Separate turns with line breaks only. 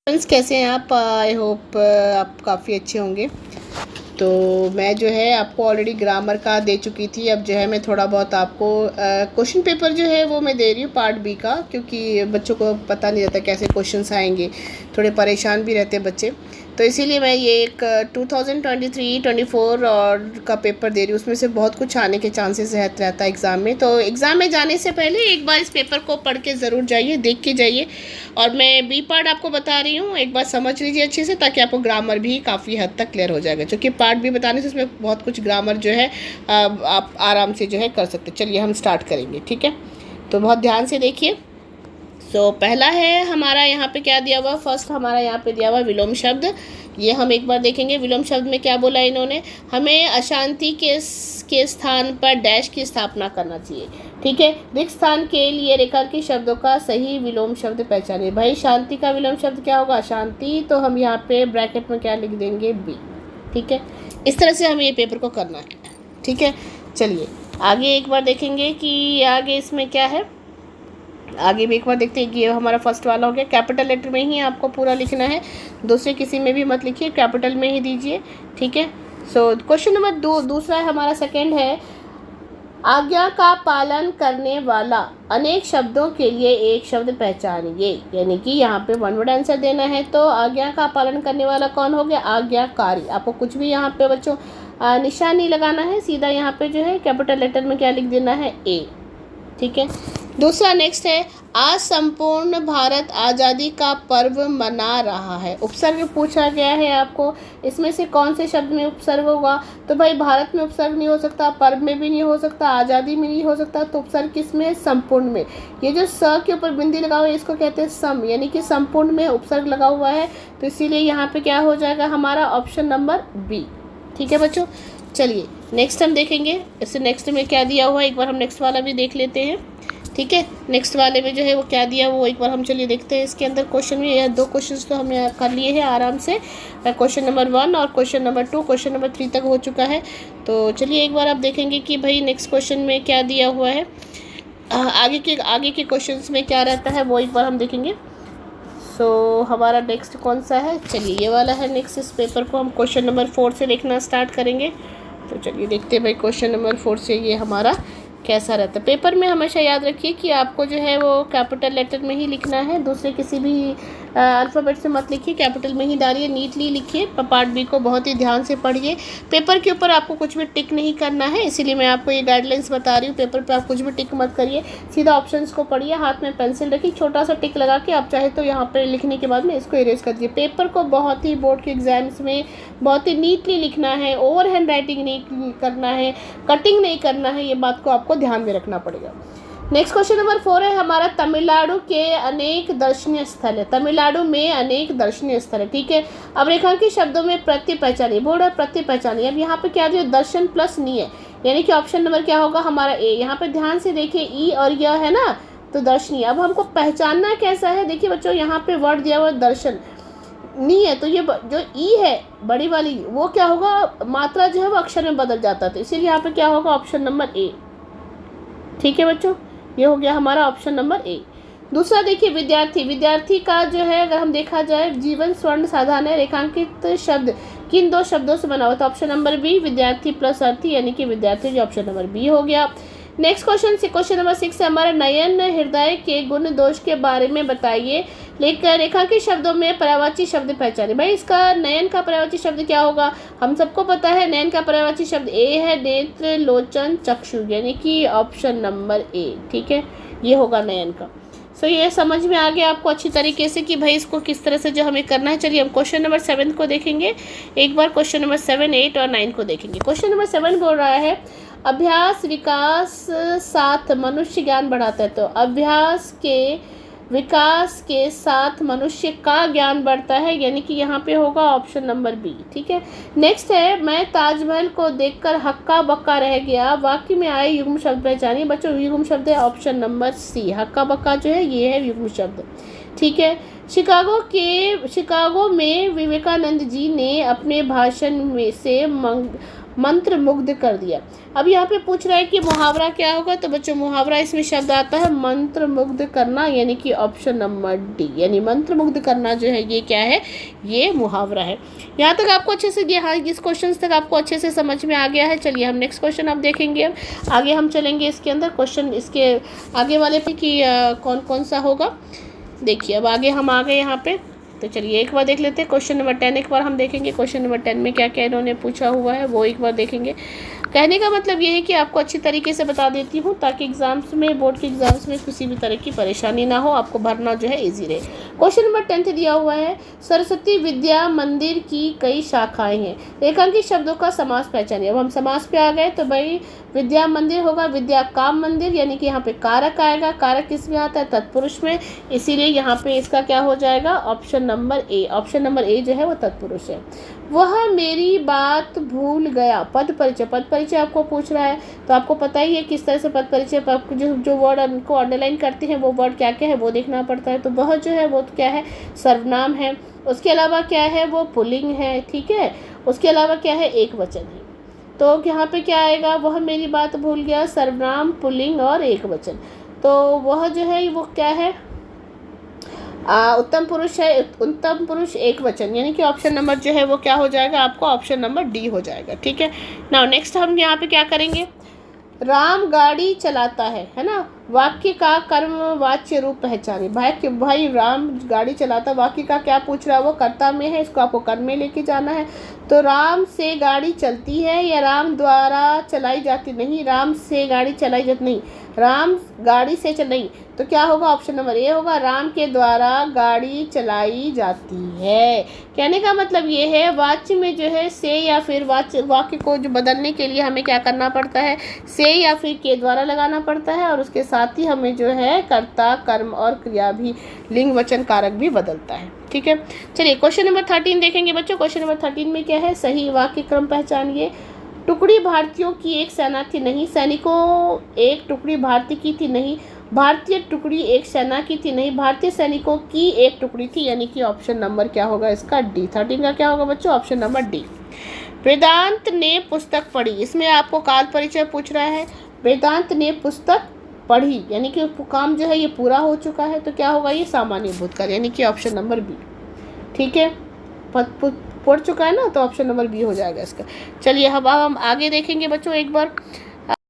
Friends, कैसे हैं आप? आई होप आप काफ़ी अच्छे होंगे। तो मैं जो है आपको ऑलरेडी ग्रामर का दे चुकी थी। अब जो है मैं थोड़ा बहुत आपको क्वेश्चन पेपर जो है वो मैं दे रही हूँ पार्ट बी का, क्योंकि बच्चों को पता नहीं रहता कैसे क्वेश्चन्स आएंगे, थोड़े परेशान भी रहते हैं बच्चे। तो इसीलिए मैं ये एक 2023-24 और का पेपर दे रही हूँ। उसमें से बहुत कुछ आने के चांसेस रहता है एग्ज़ाम में। तो एग्ज़ाम में जाने से पहले एक बार इस पेपर को पढ़ के ज़रूर जाइए, देख के जाइए। और मैं बी पार्ट आपको बता रही हूँ, एक बार समझ लीजिए अच्छे से, ताकि आपको ग्रामर भी काफ़ी हद तक क्लियर हो जाएगा। क्योंकि पार्ट बी बताने से उसमें बहुत कुछ ग्रामर जो है आप आराम से जो है कर सकते। चलिए हम स्टार्ट करेंगे, ठीक है? तो बहुत ध्यान से देखिए। पहला है हमारा यहाँ पे क्या दिया हुआ, फर्स्ट हमारा यहाँ पे दिया हुआ विलोम शब्द। ये हम एक बार देखेंगे विलोम शब्द में क्या बोला इन्होंने। हमें अशांति के स्थान पर डैश की स्थापना करना चाहिए, ठीक है। रिक्त स्थान के लिए रेखांकित शब्दों का सही विलोम शब्द पहचानिए। भाई शांति का विलोम शब्द क्या होगा? अशांति। तो हम यहाँ पे ब्रैकेट में क्या लिख देंगे? बी, ठीक है। इस तरह से हमें ये पेपर को करना है, ठीक है। चलिए आगे एक बार देखेंगे कि आगे इसमें क्या है। आगे भी एक बार देखते हैं कि ये हमारा फर्स्ट वाला हो गया। कैपिटल लेटर में ही आपको पूरा लिखना है, दूसरे किसी में भी मत लिखिए, कैपिटल में ही दीजिए, ठीक है। क्वेश्चन नंबर दूसरा हमारा सेकंड है, आज्ञा का पालन करने वाला अनेक शब्दों के लिए एक शब्द पहचानिए। यानी कि यहाँ पे वन वर्ड आंसर देना है। तो आज्ञा का पालन करने वाला कौन हो गया? आज्ञाकारी। आपको कुछ भी यहाँ पे बच्चों निशान नहीं लगाना है, सीधा यहाँ पे जो है कैपिटल लेटर में क्या लिख देना है? ए, ठीक है। दूसरा नेक्स्ट है, आज संपूर्ण भारत आज़ादी का पर्व मना रहा है। उपसर्ग पूछा गया है आपको, इसमें से कौन से शब्द में उपसर्ग होगा? तो भाई भारत में उपसर्ग नहीं हो सकता, पर्व में भी नहीं हो सकता, आज़ादी में नहीं हो सकता। तो उपसर्ग किस में? संपूर्ण में। ये जो स के ऊपर बिंदी लगा हुआ है इसको कहते हैं सम, यानी कि संपूर्ण में उपसर्ग लगा हुआ है। तो इसीलिए यहाँ पे क्या हो जाएगा हमारा? ऑप्शन नंबर बी, ठीक है बच्चों। चलिए नेक्स्ट हम देखेंगे, इससे नेक्स्ट में क्या दिया हुआ है, एक बार हम नेक्स्ट वाला भी देख लेते हैं, ठीक है। नेक्स्ट वाले में जो है वो क्या दिया वो एक बार हम चलिए देखते हैं। इसके अंदर क्वेश्चन में यह 2 क्वेश्चन तो हमने कर लिए हैं आराम से। क्वेश्चन नंबर 1 और क्वेश्चन नंबर 2, क्वेश्चन नंबर 3 तक हो चुका है। तो चलिए एक बार आप देखेंगे कि भाई नेक्स्ट क्वेश्चन में क्या दिया हुआ है, आगे के क्वेश्चंस में क्या रहता है वो एक बार हम देखेंगे। हमारा नेक्स्ट कौन सा है? चलिए ये वाला है नेक्स्ट। इस पेपर को हम क्वेश्चन नंबर 4 से देखना स्टार्ट करेंगे। तो चलिए देखते हैं भाई क्वेश्चन नंबर 4 से ये हमारा कैसा रहता है। पेपर में हमेशा याद रखिए कि आपको जो है वो कैपिटल लेटर में ही लिखना है, दूसरे किसी भी अल्फ़ाबेट से मत लिखिए, कैपिटल में ही डालिए, नीटली लिखिए। पार्ट बी को बहुत ही ध्यान से पढ़िए। पेपर के ऊपर आपको कुछ भी टिक नहीं करना है, इसीलिए मैं आपको ये गाइडलाइंस बता रही हूँ। पेपर पे आप कुछ भी टिक मत करिए, सीधा ऑप्शंस को पढ़िए, हाथ में पेंसिल रखिए, छोटा सा टिक लगा के आप चाहे तो यहाँ पर लिखने के बाद में इसको इरेज कर दीजिए। पेपर को बहुत ही बोर्ड के एग्जाम्स में बहुत ही नीटली लिखना है, ओवर हैंड राइटिंग नहीं करना है, कटिंग नहीं करना है, ये बात को आपको ध्यान में रखना पड़ेगा। नेक्स्ट क्वेश्चन नंबर 4 है हमारा, तमिलनाडु के अनेक दर्शनीय स्थल है। तमिलनाडु में अनेक दर्शनीय स्थल है, ठीक है। अब रेखांकित शब्दों में प्रत्यय पहचानिए। बोर्ड है प्रत्यय पहचानिए। अब यहाँ पे क्या दिया? दर्शन प्लस नी है, यानी कि ऑप्शन नंबर क्या होगा हमारा? ए। यहाँ पे ध्यान से देखिए, ई और यह है ना, तो दर्शनीय। अब हमको पहचानना कैसा है? देखिए बच्चों, यहाँ पे वर्ड दिया हुआ दर्शन, नी है, तो ये जो ई है बड़ी वाली वो क्या होगा? मात्रा जो है वो अक्षर में बदल जाता था, इसीलिए यहाँ पे क्या होगा? ऑप्शन नंबर ए, ठीक है बच्चों। ये हो गया हमारा ऑप्शन नंबर ए। दूसरा देखिए, विद्यार्थी। विद्यार्थी का जो है अगर हम देखा जाए, जीवन स्वर्ण साधन है। रेखांकित शब्द किन 2 शब्दों से बना हुआ? तो ऑप्शन नंबर बी, विद्यार्थी प्लस अर्थी, यानी कि विद्यार्थी, जो ऑप्शन नंबर बी हो गया। नेक्स्ट क्वेश्चन नंबर 6 है हमारा, नयन हृदय के गुण दोष के बारे में बताइए। लेकर रेखांकित शब्दों में पर्यायवाची शब्द पहचाने। भाई इसका नयन का पर्यायवाची शब्द क्या होगा? हम सबको पता है नयन का पर्यायवाची शब्द ए है, नेत्र, लोचन, चक्षु, यानी कि ऑप्शन नंबर ए, ठीक है। ये होगा नयन का। ये समझ में आ गया आपको अच्छी तरीके से कि भाई इसको किस तरह से जो हमें करना है। चलिए हम क्वेश्चन नंबर 7 को देखेंगे एक बार। क्वेश्चन नंबर 7, 8 और 9 को देखेंगे। क्वेश्चन नंबर 7 बोल रहा है, अभ्यास विकास साथ मनुष्य ज्ञान बढ़ाता है। तो अभ्यास के विकास के साथ मनुष्य का ज्ञान बढ़ता है, यानी कि यहाँ पे होगा ऑप्शन नंबर बी, ठीक है। नेक्स्ट है, मैं ताजमहल को देखकर हक्का बक्का रह गया। वाक्य में आए युग्म शब्द पहचानिए। बच्चों युग्म शब्द है ऑप्शन नंबर सी, हक्का बक्का जो है ये है युग्म शब्द, ठीक है। शिकागो में विवेकानंद जी ने अपने भाषण में से मंत्र मुग्ध कर दिया। अब यहाँ पे पूछ रहा है कि मुहावरा क्या होगा, तो बच्चों मुहावरा इसमें शब्द आता है मंत्र मुग्ध करना, यानी कि ऑप्शन नंबर डी, यानी मंत्र मुग्ध करना जो है ये क्या है, ये मुहावरा है। यहाँ तक आपको अच्छे से ये, हाँ इस क्वेश्चन तक आपको अच्छे से समझ में आ गया है। चलिए हम नेक्स्ट क्वेश्चन अब देखेंगे। अब आगे हम चलेंगे इसके अंदर क्वेश्चन, इसके आगे वाले पे कि कौन कौन सा होगा। देखिए अब आगे हम आ गए यहाँ पे, तो चलिए एक बार देख लेते हैं क्वेश्चन नंबर 10 एक बार हम देखेंगे। क्वेश्चन नंबर 10 में क्या क्या इन्होंने पूछा हुआ है वो एक बार देखेंगे। कहने का मतलब ये है कि आपको अच्छी तरीके से बता देती हूँ ताकि एग्जाम्स में, बोर्ड के एग्जाम्स में किसी भी तरह की परेशानी ना हो, आपको भरना जो है इजी रहे। क्वेश्चन नंबर 10 दिया हुआ है, सरस्वती विद्या मंदिर की कई शाखाएं हैं, रेखांकित शब्दों का समास पहचानिए। अब हम समास पे आ गए, तो भाई विद्या मंदिर होगा विद्या काम मंदिर, यानी कि यहाँ पे कारक आएगा। कारक किस में आता है, तत्पुरुष में, इसीलिए यहाँ पे इसका क्या हो जाएगा, option number A. Option number A जो है वो तत्पुरुष है। वह मेरी बात भूल गया, पद परिचय, पद परिचय आपको पूछ रहा है, तो आपको पता ही है किस तरह से पद परिचय पर आपको जो वर्ड को अंडरलाइन करते हैं वो वर्ड क्या क्या है वो देखना पड़ता है। तो वह जो है वो क्या है, सर्वनाम है। उसके अलावा क्या है, वो पुल्लिंग है, ठीक है। उसके अलावा क्या है, एक वचन है। तो यहाँ पे क्या आएगा, वह मेरी बात भूल गया, सर्वनाम, पुल्लिंग और एक वचन। तो वह जो है वो क्या है, उत्तम पुरुष है, उत्तम पुरुष एक वचन, यानी कि ऑप्शन नंबर जो है वो क्या हो जाएगा, आपको ऑप्शन नंबर डी हो जाएगा, ठीक है। नाउ नेक्स्ट हम यहाँ पे क्या करेंगे, राम गाड़ी चलाता है ना, वाक्य का कर्म वाच्य रूप पहचाने। भाई राम गाड़ी चलाता, वाक्य का क्या पूछ रहा है, वो कर्ता में है, इसको आपको कर्म में लेके जाना है। तो राम से गाड़ी चलती है या राम द्वारा चलाई जाती, नहीं राम से गाड़ी चलाई जाती, नहीं राम गाड़ी से चल, नहीं, तो क्या होगा, ऑप्शन नंबर ए होगा, राम के द्वारा गाड़ी चलाई जाती है। कहने का मतलब ये है वाच्य में जो है से या फिर वाक्य को जो बदलने के लिए हमें क्या करना पड़ता है, से या फिर के द्वारा लगाना पड़ता है, और उसके साथ ही हमें जो है कर्ता, कर्म और क्रिया भी, लिंग वचन कारक भी बदलता है, ठीक है। चलिए क्वेश्चन नंबर 13 देखेंगे बच्चों। क्वेश्चन नंबर 13 में क्या है, सही वाक्य क्रम पहचानिए। टुकड़ी भारतीयों की एक सेना थी, नहीं, सैनिकों एक टुकड़ी भारतीय की थी, नहीं, भारतीय टुकड़ी एक सेना की थी, नहीं, भारतीय सैनिकों की एक टुकड़ी थी, यानी कि ऑप्शन नंबर क्या होगा इसका, डी। 13 का क्या होगा बच्चों, ऑप्शन नंबर डी। वेदांत ने पुस्तक पढ़ी, इसमें आपको काल परिचय पूछ रहा है। वेदांत ने पुस्तक पढ़ी, यानी कि काम जो है ये पूरा हो चुका है, तो क्या होगा, ये सामान्य भूतकाल, यानी कि ऑप्शन नंबर बी, ठीक है। पढ़ चुका है ना, तो ऑप्शन नंबर बी हो जाएगा इसका। चलिए अब हम आगे देखेंगे बच्चों एक बार।